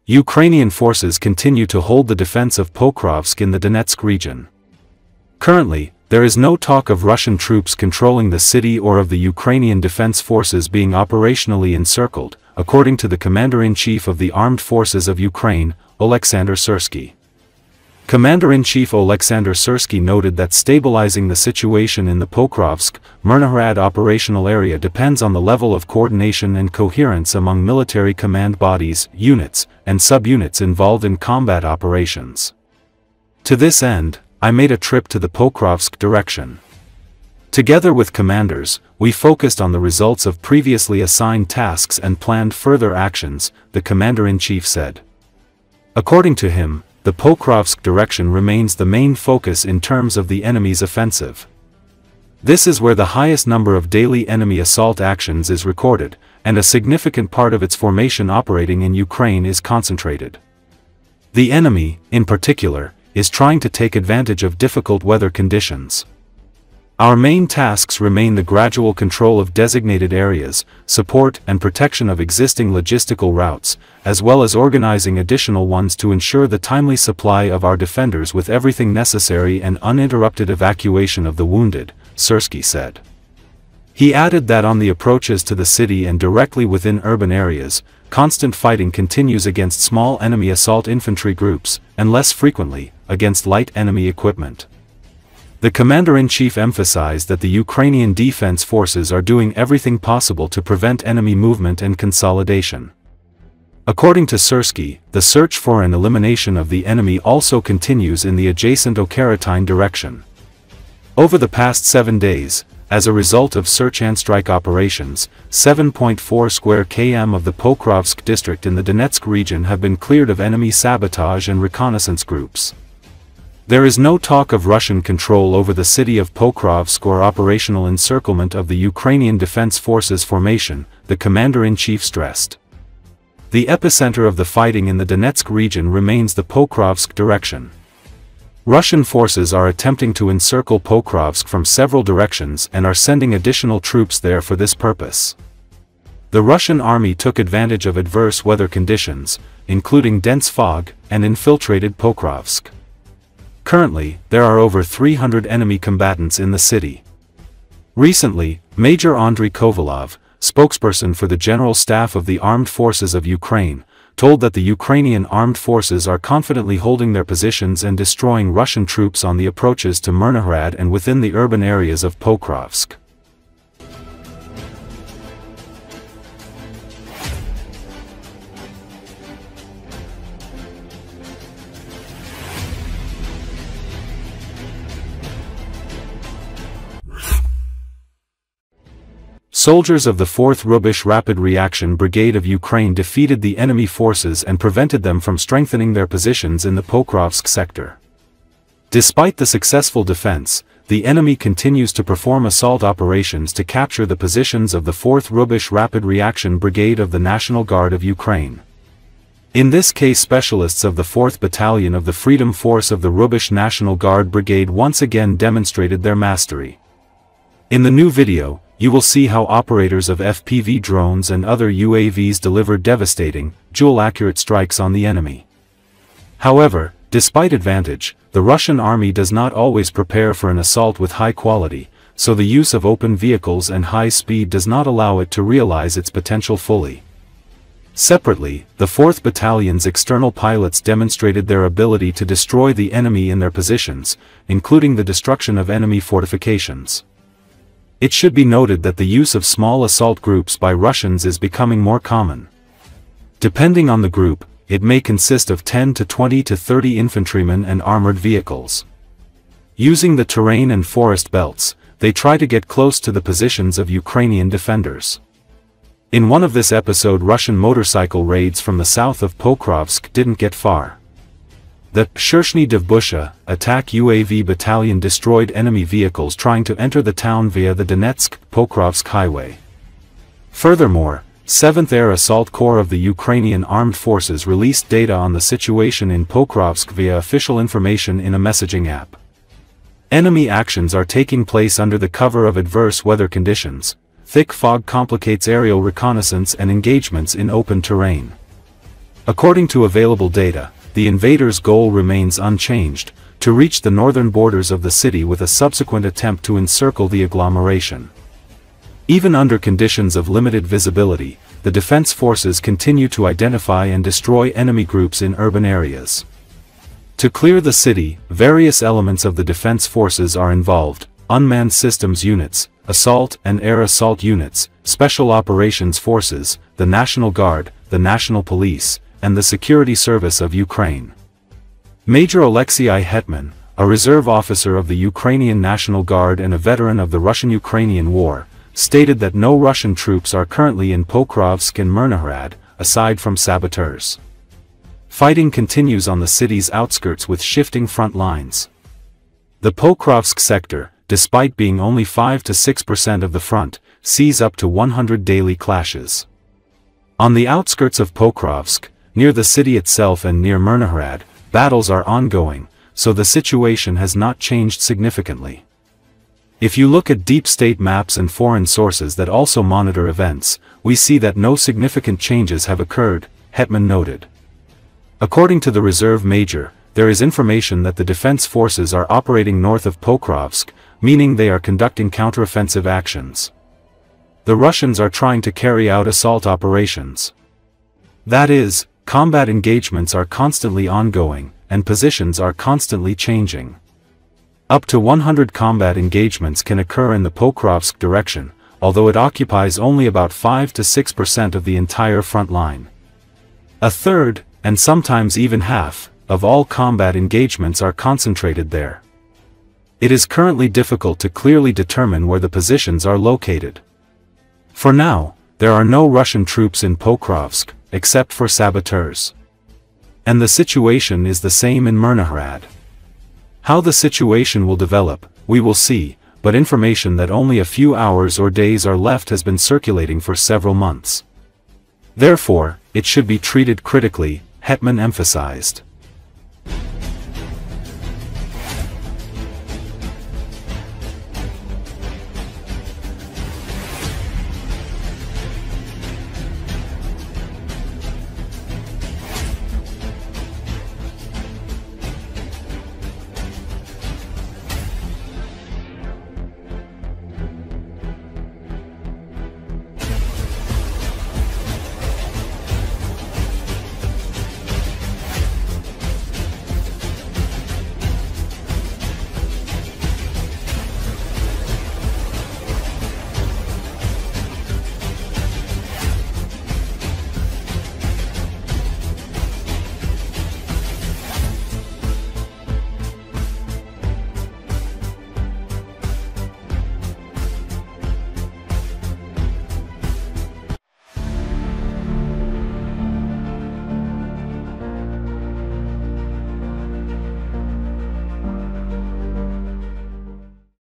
Ukrainian forces continue to hold the defense of Pokrovsk in the Donetsk region. Currently, there is no talk of Russian troops controlling the city or of the Ukrainian Defense Forces being operationally encircled, according to the Commander-in-Chief of the Armed Forces of Ukraine, Oleksandr Syrskyi. Commander-in-Chief Oleksandr Syrskyi noted that stabilizing the situation in the Pokrovsk, Myrnohrad operational area depends on the level of coordination and coherence among military command bodies, units, and subunits involved in combat operations. To this end, I made a trip to the Pokrovsk direction. Together with commanders, we focused on the results of previously assigned tasks and planned further actions, the Commander-in-Chief said. According to him, the Pokrovsk direction remains the main focus in terms of the enemy's offensive. This is where the highest number of daily enemy assault actions is recorded, and a significant part of its formation operating in Ukraine is concentrated. The enemy, in particular, is trying to take advantage of difficult weather conditions. Our main tasks remain the gradual control of designated areas, support and protection of existing logistical routes, as well as organizing additional ones to ensure the timely supply of our defenders with everything necessary and uninterrupted evacuation of the wounded, Syrskyi said. He added that on the approaches to the city and directly within urban areas, constant fighting continues against small enemy assault infantry groups, and less frequently, against light enemy equipment. The Commander-in-Chief emphasized that the Ukrainian Defense Forces are doing everything possible to prevent enemy movement and consolidation. According to Syrskyi, the search for and elimination of the enemy also continues in the adjacent Okeratyne direction. Over the past 7 days, as a result of search and strike operations, 7.4 square km of the Pokrovsk district in the Donetsk region have been cleared of enemy sabotage and reconnaissance groups. There is no talk of Russian control over the city of Pokrovsk or operational encirclement of the Ukrainian Defense Forces formation, the Commander-in-Chief stressed. The epicenter of the fighting in the Donetsk region remains the Pokrovsk direction. Russian forces are attempting to encircle Pokrovsk from several directions and are sending additional troops there for this purpose. The Russian army took advantage of adverse weather conditions, including dense fog, and infiltrated Pokrovsk. Currently, there are over 300 enemy combatants in the city. Recently, Major Andriy Kovalov, spokesperson for the General Staff of the Armed Forces of Ukraine, told that the Ukrainian armed forces are confidently holding their positions and destroying Russian troops on the approaches to Myrnohrad and within the urban areas of Pokrovsk. Soldiers of the 4th Rubish Rapid Reaction Brigade of Ukraine defeated the enemy forces and prevented them from strengthening their positions in the Pokrovsk sector. Despite the successful defense, the enemy continues to perform assault operations to capture the positions of the 4th Rubish Rapid Reaction Brigade of the National Guard of Ukraine. In this case, specialists of the 4th Battalion of the Freedom Force of the Rubish National Guard Brigade once again demonstrated their mastery. In the new video, you will see how operators of FPV drones and other UAVs deliver devastating, jewel-accurate strikes on the enemy. However, despite advantage, the Russian army does not always prepare for an assault with high quality, so the use of open vehicles and high speed does not allow it to realize its potential fully. Separately, the 4th Battalion's external pilots demonstrated their ability to destroy the enemy in their positions, including the destruction of enemy fortifications. It should be noted that the use of small assault groups by Russians is becoming more common. Depending on the group, it may consist of 10 to 20 to 30 infantrymen and armored vehicles. Using the terrain and forest belts, they try to get close to the positions of Ukrainian defenders. In one of this episode, Russian motorcycle raids from the south of Pokrovsk didn't get far. The Syrskyi Bucha attack UAV battalion destroyed enemy vehicles trying to enter the town via the Donetsk-Pokrovsk highway. Furthermore, 7th Air Assault Corps of the Ukrainian Armed Forces released data on the situation in Pokrovsk via official information in a messaging app. Enemy actions are taking place under the cover of adverse weather conditions. Thick fog complicates aerial reconnaissance and engagements in open terrain. According to available data, the invaders' goal remains unchanged, to reach the northern borders of the city with a subsequent attempt to encircle the agglomeration. Even under conditions of limited visibility, the defense forces continue to identify and destroy enemy groups in urban areas. To clear the city, various elements of the defense forces are involved: unmanned systems units, assault and air assault units, special operations forces, the National Guard, the National Police, and the Security Service of Ukraine. Major Oleksii Hetman, a reserve officer of the Ukrainian National Guard and a veteran of the Russian-Ukrainian War, stated that no Russian troops are currently in Pokrovsk and Myrnohrad, aside from saboteurs. Fighting continues on the city's outskirts with shifting front lines. The Pokrovsk sector, despite being only 5 to 6% of the front, sees up to 100 daily clashes. On the outskirts of Pokrovsk, near the city itself and near Myrnohrad, battles are ongoing, so the situation has not changed significantly. If you look at deep state maps and foreign sources that also monitor events, we see that no significant changes have occurred, Hetman noted. According to the reserve major, there is information that the defense forces are operating north of Pokrovsk, meaning they are conducting counteroffensive actions. The Russians are trying to carry out assault operations. That is, combat engagements are constantly ongoing, and positions are constantly changing. Up to 100 combat engagements can occur in the Pokrovsk direction, although it occupies only about 5 to 6% of the entire front line. A third, and sometimes even half, of all combat engagements are concentrated there. It is currently difficult to clearly determine where the positions are located. For now, there are no Russian troops in Pokrovsk, except for saboteurs. And the situation is the same in Myrnohrad. How the situation will develop, we will see, but information that only a few hours or days are left has been circulating for several months. Therefore, it should be treated critically, Hetman emphasized.